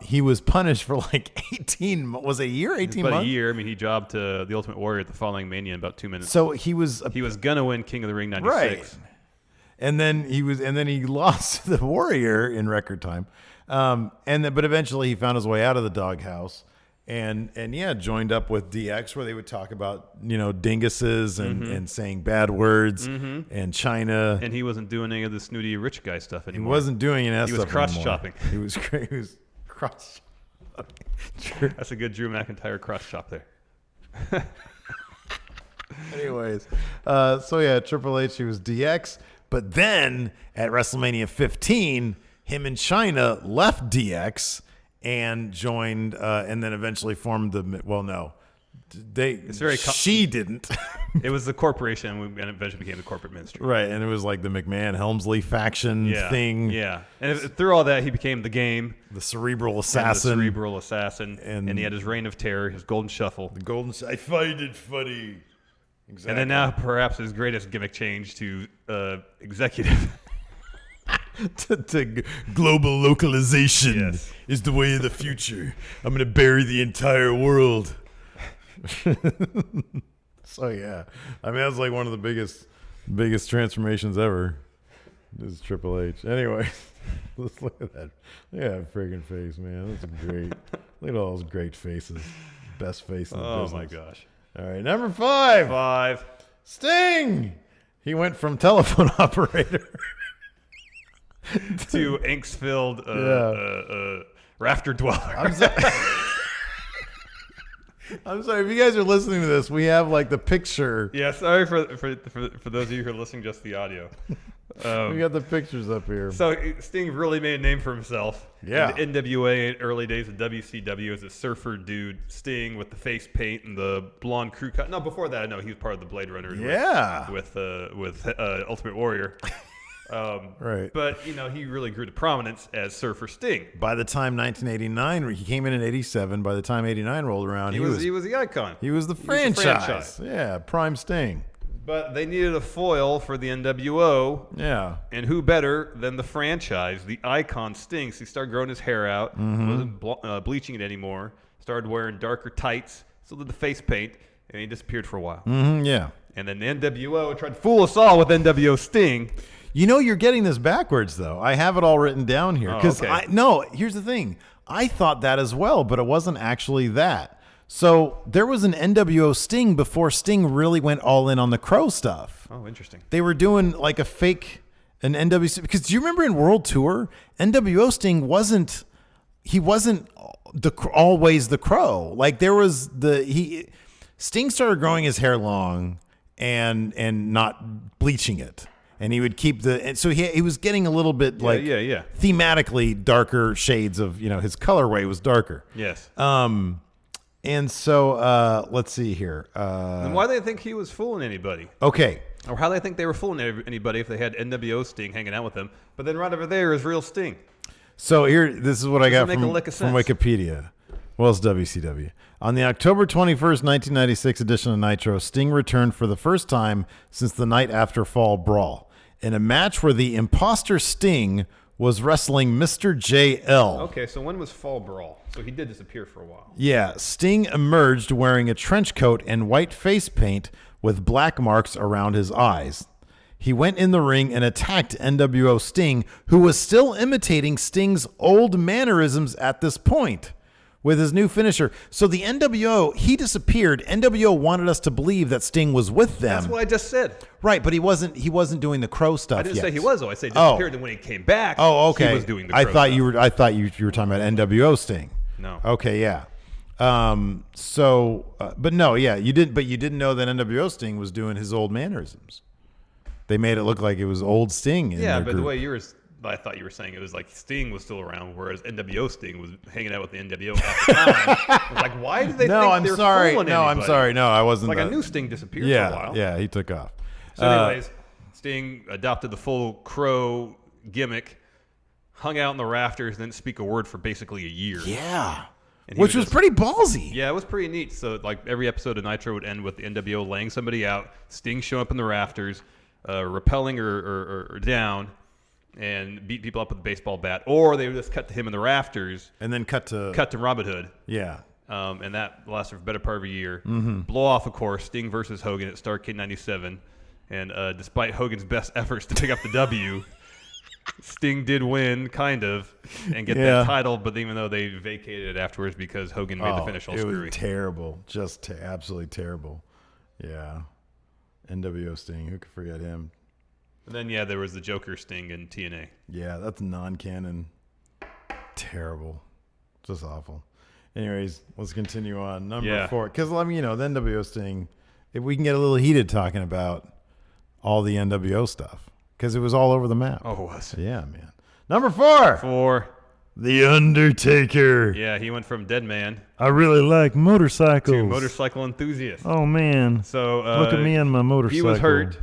Speaker 1: He was punished for like 18. Was it a year? 18 months?
Speaker 2: About a year. I mean, he jobbed to the Ultimate Warrior at the following Mania in about 2 minutes.
Speaker 1: So he was
Speaker 2: gonna win King of the Ring '96.
Speaker 1: Right. And then he lost to the Warrior in record time. But eventually he found his way out of the doghouse and joined up with DX, where they would talk about, dinguses and saying bad words and China.
Speaker 2: And he wasn't doing any of the snooty rich guy stuff anymore.
Speaker 1: He wasn't doing any of that stuff
Speaker 2: anymore. He was cross-chopping.
Speaker 1: He was great. He was cross-chopping.
Speaker 2: That's a good Drew McIntyre cross-chop there.
Speaker 1: Anyways, Triple H, he was DX. But then at WrestleMania 15, him and China left DX and joined, and then eventually formed she didn't.
Speaker 2: It was the corporation, and eventually became the corporate ministry.
Speaker 1: Right, and it was like the McMahon Helmsley faction thing.
Speaker 2: Yeah, and through all that, he became the Game,
Speaker 1: the cerebral assassin,
Speaker 2: and he had his reign of terror, his golden shuffle.
Speaker 1: I find it funny. Exactly.
Speaker 2: And then now, perhaps his greatest gimmick change to executive.
Speaker 1: to global localization is the way of the future. I'm going to bury the entire world. So yeah, I mean, that's like one of the biggest transformations ever. This is Triple H. Anyway, let's look at that. Look at that friggin' face, man. That's great. Look at all those great faces. Best face in the business.
Speaker 2: Oh my gosh.
Speaker 1: All right, number 5. Sting. He went from telephone operator
Speaker 2: to angst-filled rafter dweller.
Speaker 1: I'm sorry if you guys are listening to this. We have like the picture.
Speaker 2: Yeah, sorry for those of you who are listening just the audio.
Speaker 1: We got the pictures up here.
Speaker 2: So Sting really made a name for himself.
Speaker 1: Yeah.
Speaker 2: In the NWA early days of WCW as a surfer dude, Sting with the face paint and the blonde crew cut. No, before that, no, he was part of the Blade Runners.
Speaker 1: Yeah.
Speaker 2: With Ultimate Warrior.
Speaker 1: Right.
Speaker 2: But, he really grew to prominence as Surfer Sting.
Speaker 1: By the time 1989, he came in 87. By the time 89 rolled around,
Speaker 2: he was the icon.
Speaker 1: He was the franchise. Yeah, Prime Sting.
Speaker 2: But they needed a foil for the NWO.
Speaker 1: Yeah.
Speaker 2: And who better than the franchise, the icon Sting? So he started growing his hair out, wasn't bleaching it anymore, started wearing darker tights, still did the face paint, and he disappeared for a while.
Speaker 1: Yeah.
Speaker 2: And then the NWO tried to fool us all with NWO Sting.
Speaker 1: You're getting this backwards, though. I have it all written down here. Here's the thing. I thought that as well, but it wasn't actually that. So there was an NWO Sting before Sting really went all in on the Crow stuff.
Speaker 2: Oh, interesting.
Speaker 1: They were doing like an NWO, because do you remember in World Tour, NWO Sting wasn't always the Crow. Like there was Sting started growing his hair long and not bleaching it. And he would keep and so he was getting a little bit like thematically darker shades of, his colorway was darker.
Speaker 2: Yes.
Speaker 1: And so let's see here.
Speaker 2: And why do they think he was fooling anybody?
Speaker 1: Okay.
Speaker 2: Or how do they think they were fooling anybody if they had NWO Sting hanging out with them, but then right over there is real Sting?
Speaker 1: So this is what I got from
Speaker 2: sense.
Speaker 1: Wikipedia. Well, it's WCW. On the October 21st, 1996 edition of Nitro, Sting returned for the first time since the night after Fall Brawl in a match where the imposter Sting was wrestling Mr. JL.
Speaker 2: Okay, so when was Fall Brawl? So he did disappear for a while.
Speaker 1: Yeah, Sting emerged wearing a trench coat and white face paint with black marks around his eyes. He went in the ring and attacked NWO Sting, who was still imitating Sting's old mannerisms at this point with his new finisher. So the NWO, he disappeared. NWO wanted us to believe that Sting was with them.
Speaker 2: That's what I just said.
Speaker 1: Right, but he wasn't doing the crow stuff
Speaker 2: I didn't
Speaker 1: yet.
Speaker 2: say he was, though. I said disappeared, and when he came back,
Speaker 1: oh, okay.
Speaker 2: he was doing the crow stuff.
Speaker 1: I thought you were talking about NWO Sting.
Speaker 2: No.
Speaker 1: Okay, yeah. But no, yeah, you didn't know that NWO Sting was doing his old mannerisms. They made it look like it was old Sting.
Speaker 2: But the way I thought you were saying it was like Sting was still around, whereas NWO Sting was hanging out with the NWO at the time. I was like, why did they think they're fooling anybody?
Speaker 1: I'm sorry. No, I wasn't.
Speaker 2: Like I knew Sting disappeared for a while.
Speaker 1: Yeah, he took off.
Speaker 2: So anyways, Sting adopted the full crow gimmick, hung out in the rafters, and didn't speak a word for basically a year.
Speaker 1: Yeah. Which was pretty ballsy.
Speaker 2: Yeah, it was pretty neat. So like every episode of Nitro would end with the NWO laying somebody out, Sting showing up in the rafters, rappelling or down, and beat people up with a baseball bat, or they would just cut to him in the rafters
Speaker 1: and then cut to
Speaker 2: Robin Hood.
Speaker 1: Yeah.
Speaker 2: And that lasted for the better part of a year. Mm-hmm. Blow off, of course, Sting versus Hogan at Starrcade 97. And despite Hogan's best efforts to pick up the W, Sting did win, kind of, and get that title, but even though they vacated it afterwards because Hogan made the finish all screwy.
Speaker 1: It was terrible. Just absolutely terrible. Yeah. NWO Sting, who could forget him?
Speaker 2: And then, there was the Joker Sting in TNA.
Speaker 1: Yeah, that's non-canon. Terrible. Just awful. Anyways, let's continue on. Number 4. Because, the NWO Sting, if we can get a little heated talking about all the NWO stuff. Because it was all over the map.
Speaker 2: Oh, it was.
Speaker 1: Yeah, man. Number 4. The Undertaker.
Speaker 2: Yeah, he went from dead man.
Speaker 1: I really like motorcycles.
Speaker 2: To motorcycle enthusiast.
Speaker 1: Oh, man.
Speaker 2: So
Speaker 1: look at me and my motorcycle.
Speaker 2: He was hurt.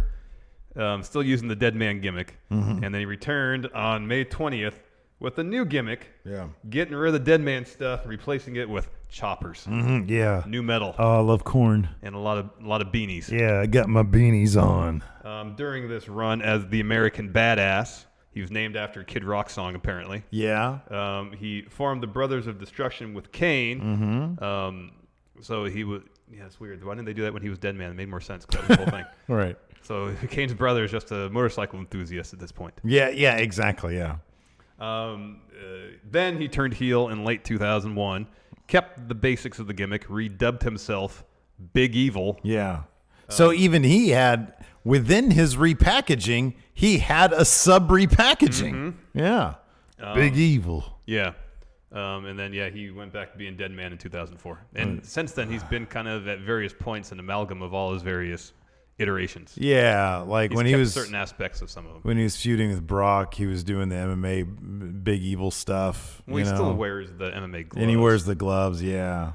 Speaker 2: Still using the dead man gimmick. Mm-hmm. And then he returned on May 20th with a new gimmick.
Speaker 1: Yeah.
Speaker 2: Getting rid of the dead man stuff, replacing it with choppers.
Speaker 1: Mm-hmm, yeah.
Speaker 2: New metal.
Speaker 1: Oh, I love corn.
Speaker 2: And a lot of beanies.
Speaker 1: Yeah, I got my beanies on.
Speaker 2: During this run as the American Badass, he was named after a Kid Rock song, apparently.
Speaker 1: Yeah.
Speaker 2: He formed the Brothers of Destruction with KANE.
Speaker 1: Mm-hmm.
Speaker 2: So he was... Yeah, it's weird. Why didn't they do that when he was dead man? It made more sense because that was the whole thing.
Speaker 1: Right.
Speaker 2: So Kane's brother is just a motorcycle enthusiast at this point.
Speaker 1: Yeah, exactly, yeah.
Speaker 2: Then he turned heel in late 2001, kept the basics of the gimmick, redubbed himself Big Evil.
Speaker 1: Yeah. So even he had, within his repackaging, he had a sub-repackaging. Mm-hmm. Yeah. Big Evil.
Speaker 2: Yeah. And then, he went back to being dead man in 2004. And since then, he's been kind of at various points an amalgam of all his various iterations.
Speaker 1: Yeah, like when he was
Speaker 2: certain aspects of some of them.
Speaker 1: When he was feuding with Brock, he was doing the MMA Big Evil stuff.
Speaker 2: Well, he still wears the MMA gloves.
Speaker 1: And he wears the gloves, yeah.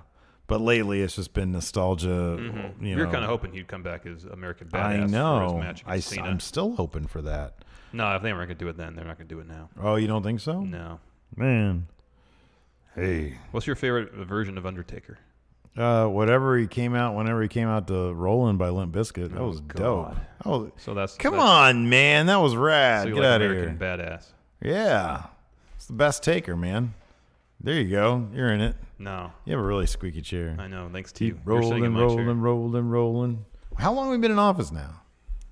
Speaker 1: But lately, it's just been nostalgia.
Speaker 2: Mm-hmm. You're kind of hoping he'd come back as American Badass.
Speaker 1: I know.
Speaker 2: For his match against Cena.
Speaker 1: I'm still hoping for that.
Speaker 2: No, if they weren't going to do it then, they're not going to do it now.
Speaker 1: Oh, you don't think so?
Speaker 2: No.
Speaker 1: Man. Hey.
Speaker 2: What's your favorite version of Undertaker?
Speaker 1: Whenever he came out to Rollin' by Limp Bizkit. That was dope. Come on, man. That was rad.
Speaker 2: So
Speaker 1: Get out of here.
Speaker 2: American Badass.
Speaker 1: Yeah. It's the best taker, man. There you go. You're in it.
Speaker 2: No.
Speaker 1: You have a really squeaky chair.
Speaker 2: I know. Thanks to you.
Speaker 1: Rolling. How long have we been in office now?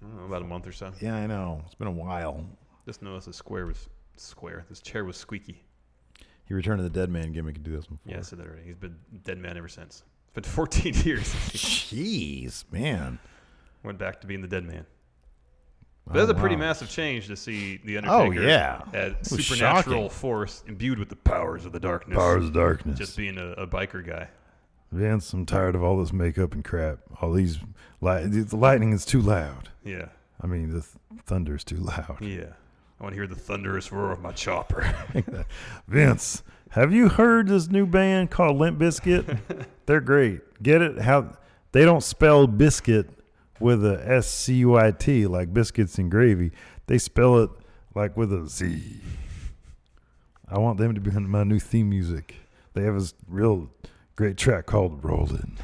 Speaker 2: I don't know, about a month or so.
Speaker 1: Yeah, I know. It's been a while.
Speaker 2: Just noticed the square was square. This chair was squeaky.
Speaker 1: He returned to the dead man gimmick in 2004.
Speaker 2: Yeah, I said that already. He's been dead man ever since. It's been 14 years.
Speaker 1: Jeez, man.
Speaker 2: Went back to being the dead man. But that's a pretty massive change to see the Undertaker as supernatural force imbued with the powers of the darkness.
Speaker 1: Powers of darkness.
Speaker 2: Just being a biker guy.
Speaker 1: Vince, I'm tired of all this makeup and crap. All these the lightning is too loud.
Speaker 2: Yeah.
Speaker 3: I mean, the thunder's too loud.
Speaker 2: Yeah. I want to hear the thunderous roar of my chopper.
Speaker 3: Vince, have you heard this new band called Limp Bizkit? They're great. Get it? How they don't spell biscuit with a SCUIT like biscuits and gravy. They spell it like with a Z. I want them to be my new theme music. They have this real great track called Rollin'.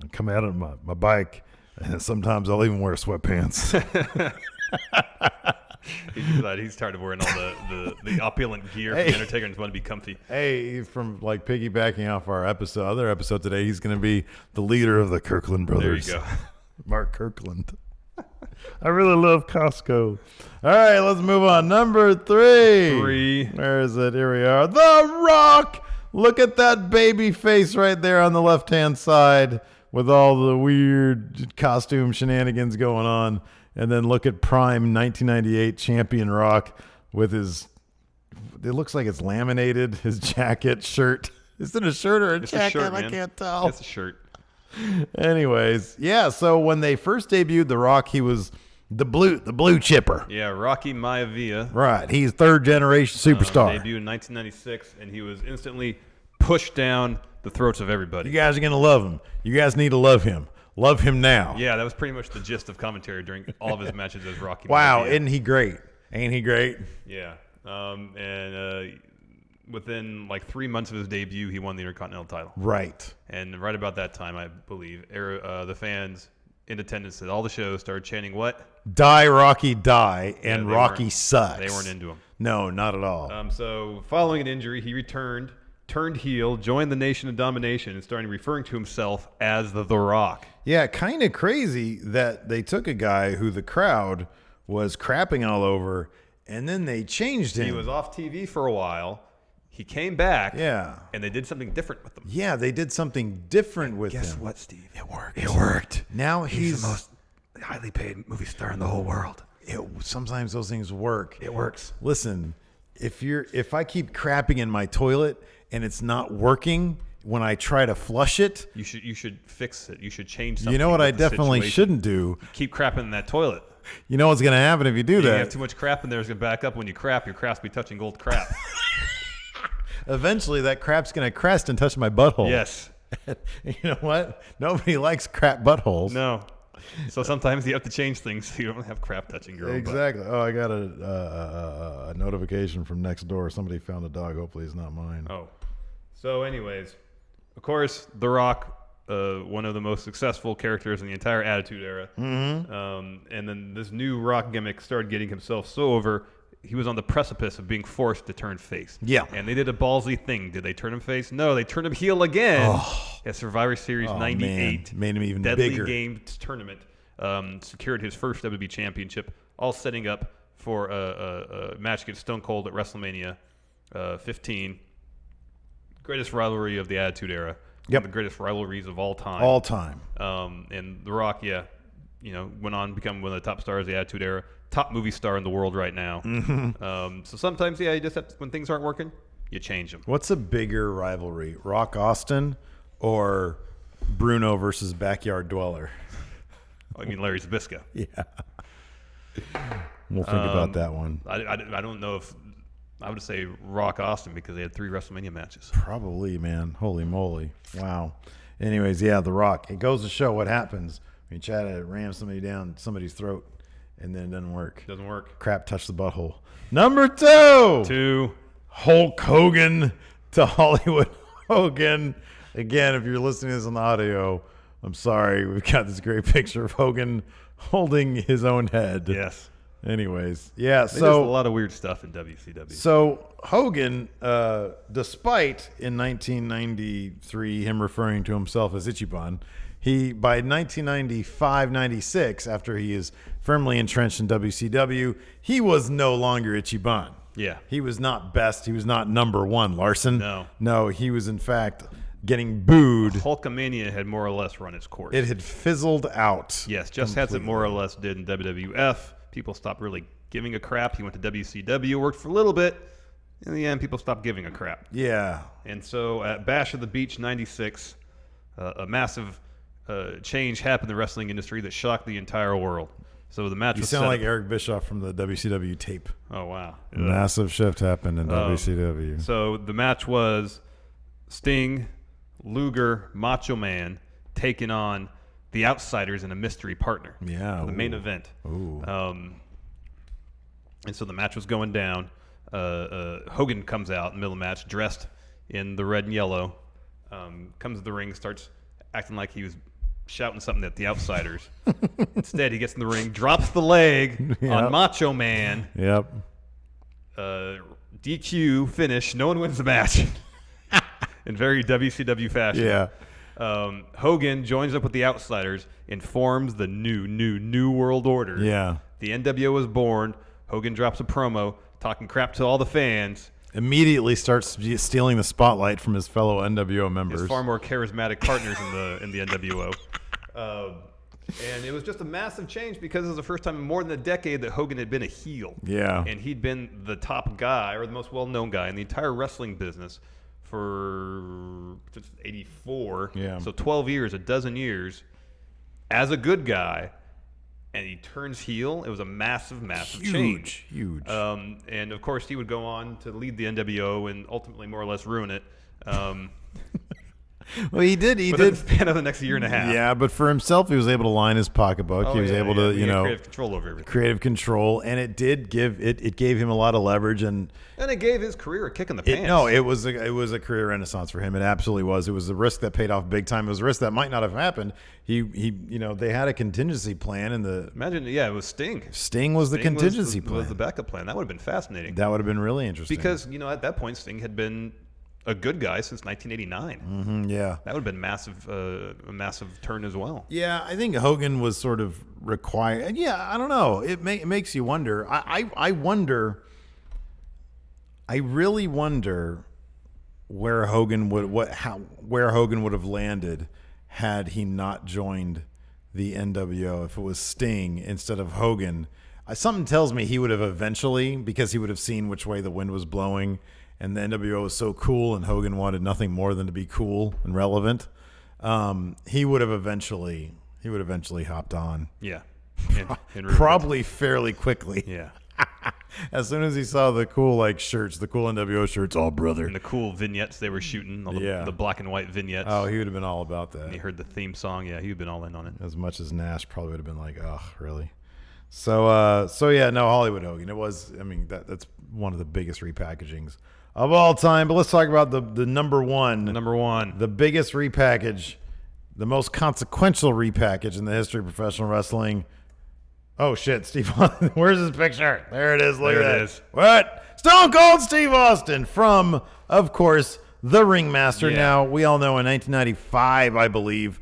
Speaker 3: I come out on my bike, and sometimes I'll even wear sweatpants.
Speaker 2: He's tired of wearing all the opulent gear from the Undertaker and just want to be comfy.
Speaker 1: Hey, from like piggybacking off our other episode today, he's going to be the leader of the Kirkland brothers.
Speaker 2: There you go.
Speaker 1: Mark Kirkland. I really love Costco. All right, let's move on. Number 3. Where is it? Here we are. The Rock. Look at that baby face right there on the left-hand side with all the weird costume shenanigans going on. And then look at prime 1998 champion Rock with his, it looks like it's laminated, his jacket, shirt. Is it a shirt or a jacket?
Speaker 2: A shirt,
Speaker 1: I can't tell.
Speaker 2: It's a shirt.
Speaker 1: Anyways, yeah, so when they first debuted The Rock, he was the blue chipper.
Speaker 2: Yeah, Rocky Maivia.
Speaker 1: Right, he's third generation superstar.
Speaker 2: Debuted in 1996, and he was instantly pushed down the throats of everybody.
Speaker 1: You guys are going to love him. You guys need to love him. Love him now.
Speaker 2: Yeah, that was pretty much the gist of commentary during all of his matches as Rocky
Speaker 1: Wow,
Speaker 2: Maivia.
Speaker 1: isn't he great? Ain't he great?
Speaker 2: Yeah. Within like 3 months of his debut, he won the Intercontinental title.
Speaker 1: Right.
Speaker 2: And right about that time, I believe, the fans in attendance at all the shows started chanting, what?
Speaker 1: Die, Rocky, die, and
Speaker 2: Yeah,
Speaker 1: Rocky sucks.
Speaker 2: They weren't into him.
Speaker 1: No, not at all.
Speaker 2: So following an injury, he turned heel, joined the Nation of Domination, and started referring to himself as The Rock.
Speaker 1: Yeah, kind of crazy that they took a guy who the crowd was crapping all over, and then they changed him.
Speaker 2: He was off TV for a while. He came back.
Speaker 1: Yeah.
Speaker 2: And they did something different with him.
Speaker 1: Yeah, they did something different with him.
Speaker 2: Guess what, Steve?
Speaker 1: It worked.
Speaker 2: It worked.
Speaker 1: Now
Speaker 2: He's the most highly paid movie star in the whole world.
Speaker 1: Sometimes those things work.
Speaker 2: It works.
Speaker 1: Listen, if I keep crapping in my toilet and it's not working when I try to flush it,
Speaker 2: You should fix it. You should change something.
Speaker 1: you know what I
Speaker 2: with the
Speaker 1: definitely
Speaker 2: situation.
Speaker 1: shouldn't do?
Speaker 2: Keep crapping in that toilet.
Speaker 1: You know what's going to happen if you do
Speaker 2: You
Speaker 1: that?
Speaker 2: have too much crap in there. It's going to back up when you crap. Your crap's be touching gold crap.
Speaker 1: Eventually, that crap's going to crest and touch my butthole.
Speaker 2: Yes.
Speaker 1: You know what? Nobody likes crap buttholes.
Speaker 2: No. So sometimes you have to change things so you don't have crap touching your own butt.
Speaker 1: Exactly. Oh, I got a notification from next door. Somebody found a dog. Hopefully, it's not mine.
Speaker 2: Oh. So anyways, of course, The Rock, one of the most successful characters in the entire Attitude Era. Mm-hmm. And then this new Rock gimmick started getting himself so over, he was on the precipice of being forced to turn face.
Speaker 1: Yeah.
Speaker 2: And they did a ballsy thing. Did they turn him face? No, they turned him heel again at Survivor Series 98.
Speaker 1: Man. Made him even
Speaker 2: Deadly
Speaker 1: bigger.
Speaker 2: Games tournament. Secured his first WWE Championship, all setting up for a match against Stone Cold at WrestleMania 15. Greatest rivalry of the Attitude Era.
Speaker 1: Yep.
Speaker 2: One of the greatest rivalries of all time.
Speaker 1: All time.
Speaker 2: And The Rock, went on to become one of the top stars of the Attitude Era. Top movie star in the world right now. Mm-hmm. So sometimes, you just have to, when things aren't working, you change them.
Speaker 1: What's a bigger rivalry, Rock Austin or Bruno versus Backyard Dweller?
Speaker 2: I mean, Larry Zbyszko.
Speaker 1: Yeah. We'll think about that one.
Speaker 2: I don't know if I would say Rock Austin because they had 3 WrestleMania matches.
Speaker 1: Probably, man. Holy moly. Wow. Anyways, yeah, The Rock. It goes to show what happens when you try to ram somebody down somebody's throat and then it doesn't work.
Speaker 2: Doesn't work.
Speaker 1: Crap touched the butthole. Number 2.
Speaker 2: 2.
Speaker 1: Hulk Hogan to Hollywood Hogan. Again, if you're listening to this on audio, I'm sorry. We've got this great picture of Hogan holding his own head.
Speaker 2: Yes.
Speaker 1: Anyways, yeah.
Speaker 2: There's a lot of weird stuff in WCW.
Speaker 1: So Hogan, despite in 1993 him referring to himself as Ichiban, by 1995-96, after he is firmly entrenched in WCW, he was no longer Ichiban.
Speaker 2: Yeah.
Speaker 1: He was not best. He was not number 1, Larson.
Speaker 2: No,
Speaker 1: he was in fact getting booed.
Speaker 2: Hulkamania had more or less run its course.
Speaker 1: It had fizzled out.
Speaker 2: Yes, just as it more or less did in WWF. People stopped really giving a crap. He went to WCW, worked for a little bit. In the end, people stopped giving a crap.
Speaker 1: Yeah.
Speaker 2: And so at Bash of the Beach 96, a massive change happened in the wrestling industry that shocked the entire world. So the match
Speaker 1: You
Speaker 2: was
Speaker 1: sound
Speaker 2: set
Speaker 1: like
Speaker 2: up-
Speaker 1: Eric Bischoff from the WCW tape.
Speaker 2: Oh, wow.
Speaker 3: Massive shift happened in WCW.
Speaker 2: So the match was Sting, Luger, Macho Man taking on the Outsiders and a mystery partner.
Speaker 1: Yeah.
Speaker 2: For the main event.
Speaker 1: Ooh.
Speaker 2: And so the match was going down. Hogan comes out in the middle of the match, dressed in the red and yellow. Comes to the ring, starts acting like he was shouting something at the Outsiders. Instead, he gets in the ring, drops the leg on Macho Man.
Speaker 3: Yep.
Speaker 2: DQ finish. No one wins the match. In very WCW fashion.
Speaker 1: Yeah.
Speaker 2: Hogan joins up with the Outsiders and forms the new world order.
Speaker 1: Yeah.
Speaker 2: The NWO was born. Hogan drops a promo talking crap to all the fans.
Speaker 1: Immediately starts stealing the spotlight from his fellow NWO members.
Speaker 2: His far more charismatic partners in the NWO. And it was just a massive change because it was the first time in more than a decade that Hogan had been a heel.
Speaker 1: Yeah.
Speaker 2: And he'd been the top guy or the most well-known guy in the entire wrestling business for 84.
Speaker 1: Yeah.
Speaker 2: So 12 years, a dozen years as a good guy. And he turns heel. It was a massive change.
Speaker 1: Huge.
Speaker 2: And of course, he would go on to lead the NWO and ultimately more or less ruin it.
Speaker 1: Well, he did.
Speaker 2: Within the span of the next year and a half.
Speaker 1: Yeah, but for himself, he was able to line his pocketbook.
Speaker 2: Oh,
Speaker 1: he was able to,
Speaker 2: he had creative control over everything.
Speaker 1: creative control, and it did give it gave him a lot of leverage, and
Speaker 2: it gave his career a kick in the pants.
Speaker 1: it was a career renaissance for him. It absolutely was. It was a risk that paid off big time. It was a risk that might not have happened. He they had a contingency plan, and
Speaker 2: imagine, it was Sting.
Speaker 1: Sting was the contingency plan.
Speaker 2: Was the backup plan. That would have been fascinating.
Speaker 1: That would have been really interesting
Speaker 2: because at that point Sting had been a good guy since 1989.
Speaker 1: Mm-hmm, yeah,
Speaker 2: that would have been massive, a massive turn as well.
Speaker 1: Yeah, I think Hogan was sort of required. Yeah, I don't know. It makes you wonder. I wonder. I really wonder where Hogan would where Hogan would have landed had he not joined the NWO. If it was Sting instead of Hogan, something tells me he would have eventually, because he would have seen which way the wind was blowing. And the NWO was so cool, and Hogan wanted nothing more than to be cool and relevant. He would have eventually hopped on.
Speaker 2: Yeah,
Speaker 1: probably fairly quickly.
Speaker 2: Yeah,
Speaker 1: as soon as he saw the cool shirts, the cool NWO shirts, all brother,
Speaker 2: and the cool vignettes they were shooting, the black and white vignettes.
Speaker 1: Oh, he would have been all about that.
Speaker 2: And he heard the theme song. Yeah, he would have been all in on it.
Speaker 1: As much as Nash probably would have been like, oh, really? So yeah, no, Hollywood Hogan. It was. I mean, that's one of the biggest repackagings of all time. But let's talk about the number one. The biggest repackage, the most consequential repackage in the history of professional wrestling. Oh, shit, Steve Austin. Where's his picture? There it is. Look at that. There it is. What? Stone Cold Steve Austin from, of course, The Ringmaster. Yeah. Now, we all know in 1995, I believe,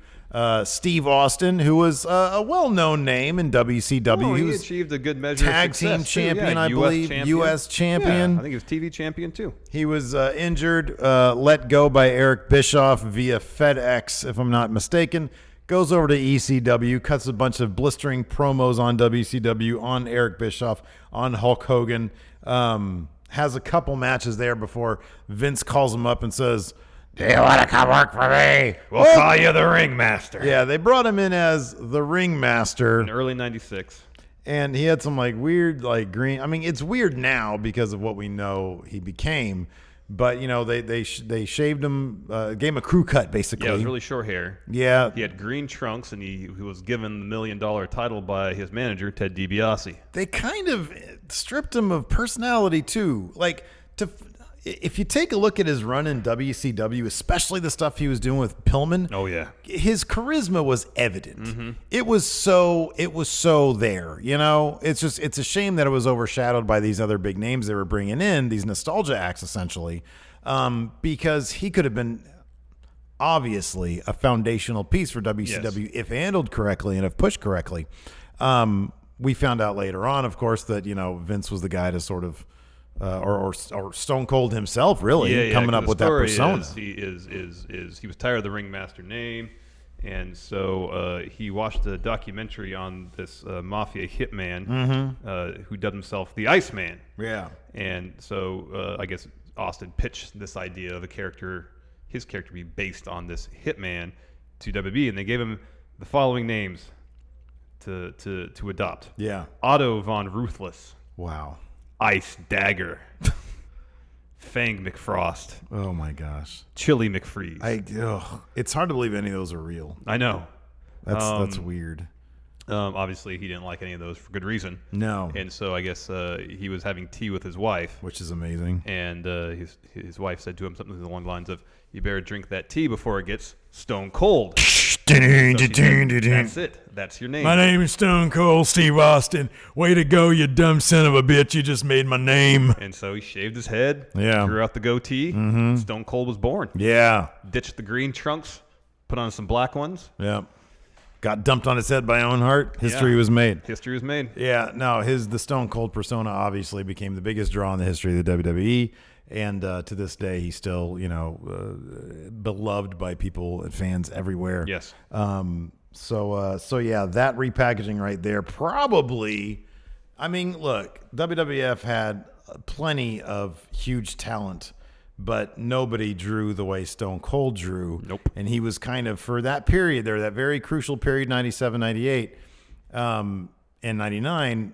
Speaker 1: Steve Austin, who was a well-known name in WCW.
Speaker 2: He achieved a good measure
Speaker 1: tag
Speaker 2: of success
Speaker 1: team champion,
Speaker 2: I
Speaker 1: believe. U.S. champion.
Speaker 2: Yeah, I think he was TV champion, too.
Speaker 1: He was injured, let go by Eric Bischoff via FedEx, if I'm not mistaken. Goes over to ECW, cuts a bunch of blistering promos on WCW, on Eric Bischoff, on Hulk Hogan. Has a couple matches there before Vince calls him up and says, "Do you want to come work for me?
Speaker 2: We'll call you the Ringmaster."
Speaker 1: Yeah, they brought him in as the Ringmaster.
Speaker 2: In early 96.
Speaker 1: And he had some weird green. I mean, it's weird now because of what we know he became. But, they shaved him, gave him a crew cut, basically.
Speaker 2: Yeah, it was really short hair.
Speaker 1: Yeah.
Speaker 2: He had green trunks, and he was given the $1 million title by his manager, Ted DiBiase.
Speaker 1: They kind of stripped him of personality, too. If you take a look at his run in WCW, especially the stuff he was doing with Pillman,
Speaker 2: oh yeah,
Speaker 1: his charisma was evident.
Speaker 2: Mm-hmm.
Speaker 1: It was so there. It's a shame that it was overshadowed by these other big names they were bringing in, these nostalgia acts essentially, because he could have been obviously a foundational piece for WCW if handled correctly and if pushed correctly. We found out later on, of course, that Vince was the guy to sort of. Or Stone Cold himself, really, coming up with that persona.
Speaker 2: He was tired of the Ringmaster name, and so he watched a documentary on this mafia hitman who dubbed himself the Iceman.
Speaker 1: Yeah,
Speaker 2: and so I guess Austin pitched this idea of his character be based on this hitman to WWE, and they gave him the following names: to adopt.
Speaker 1: Yeah.
Speaker 2: Otto von Ruthless,
Speaker 1: Wow.
Speaker 2: Ice Dagger, Fang McFrost,
Speaker 1: Oh my gosh.
Speaker 2: Chili McFreeze.
Speaker 1: It's hard to believe any of those are real.
Speaker 2: I know.
Speaker 1: That's weird.
Speaker 2: Obviously, he didn't like any of those for good reason.
Speaker 1: No.
Speaker 2: And so I guess he was having tea with his wife,
Speaker 1: Which is amazing.
Speaker 2: and his wife said to him something along the lines of, "You better drink that tea before it gets stone cold." So she said, "That's it. That's your name."
Speaker 1: My name is Stone Cold Steve Austin. Way to go, you dumb son of a bitch. You just made my name.
Speaker 2: And so he shaved his head,
Speaker 1: Yeah.
Speaker 2: grew out the goatee. Stone Cold was born.
Speaker 1: Yeah.
Speaker 2: Ditched the green trunks, put on some black ones.
Speaker 1: Yeah. Got dumped on his head by Owen Hart. History
Speaker 2: Yeah.
Speaker 1: was made.
Speaker 2: History was made.
Speaker 1: Yeah, no, the Stone Cold persona obviously became the biggest draw in the history of the WWE, and to this day, he's still, beloved by people and fans everywhere.
Speaker 2: Yes.
Speaker 1: So yeah, that repackaging right there probably. I mean, look, WWF had plenty of huge talent, but nobody drew the way Stone Cold drew.
Speaker 2: Nope.
Speaker 1: And he was kind of, for that period there, that very crucial period, 97, 98, and 99,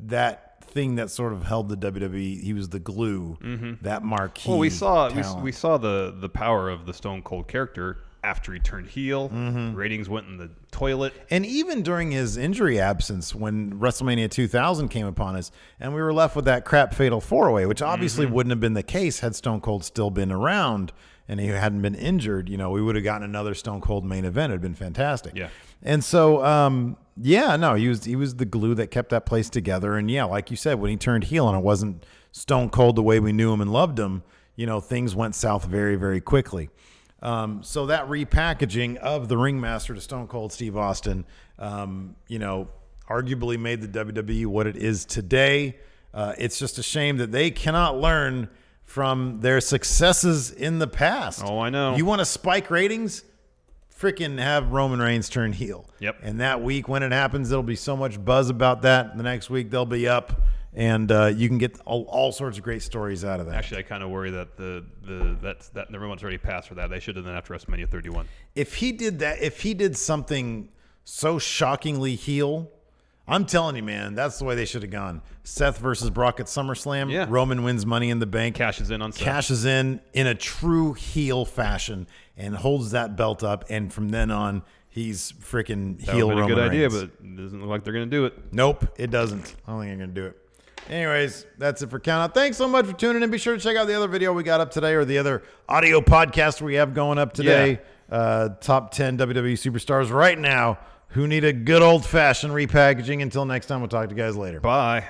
Speaker 1: that thing that sort of held the WWE, he was the glue, that marquee.
Speaker 2: Well, we saw
Speaker 1: talent.
Speaker 2: the power of the Stone Cold character after he turned heel. Ratings went in the toilet.
Speaker 1: And even during his injury absence, when WrestleMania 2000 came upon us, and we were left with that crap Fatal 4-Way, which obviously wouldn't have been the case had Stone Cold still been around and he hadn't been injured. We would have gotten another Stone Cold main event. It would have been fantastic.
Speaker 2: Yeah.
Speaker 1: And so, he was the glue that kept that place together. And yeah, like you said, when he turned heel and it wasn't Stone Cold the way we knew him and loved him, things went south very, very quickly. So that repackaging of the Ringmaster to Stone Cold Steve Austin, arguably made the WWE what it is today. It's just a shame that they cannot learn from their successes in the past.
Speaker 2: Oh, I know.
Speaker 1: You want to spike ratings? Freaking have Roman Reigns turn heel.
Speaker 2: Yep.
Speaker 1: And that week when it happens, there'll be so much buzz about that. The next week they'll be up. And you can get all sorts of great stories out of that.
Speaker 2: Actually, I kind of worry that that everyone's already passed for that. They should have done after WrestleMania 31.
Speaker 1: If he did that, if he did something so shockingly heel, I'm telling you, man, that's the way they should have gone. Seth versus Brock at SummerSlam.
Speaker 2: Yeah.
Speaker 1: Roman wins Money in the Bank.
Speaker 2: Cashes in on Seth.
Speaker 1: Cashes in a true heel fashion and holds that belt up. And from then on, he's freaking heel
Speaker 2: That would
Speaker 1: Roman
Speaker 2: be a good idea,
Speaker 1: Reigns.
Speaker 2: but it doesn't look like they're going to do it.
Speaker 1: Nope, it doesn't. I don't think I'm going to do it. Anyways, that's it for Countout. Thanks so much for tuning in. Be sure to check out the other video we got up today, or the other audio podcast we have going up today. Top 10 WWE superstars right now who need a good old-fashioned repackaging. Until next time, we'll talk to you guys later.
Speaker 2: Bye.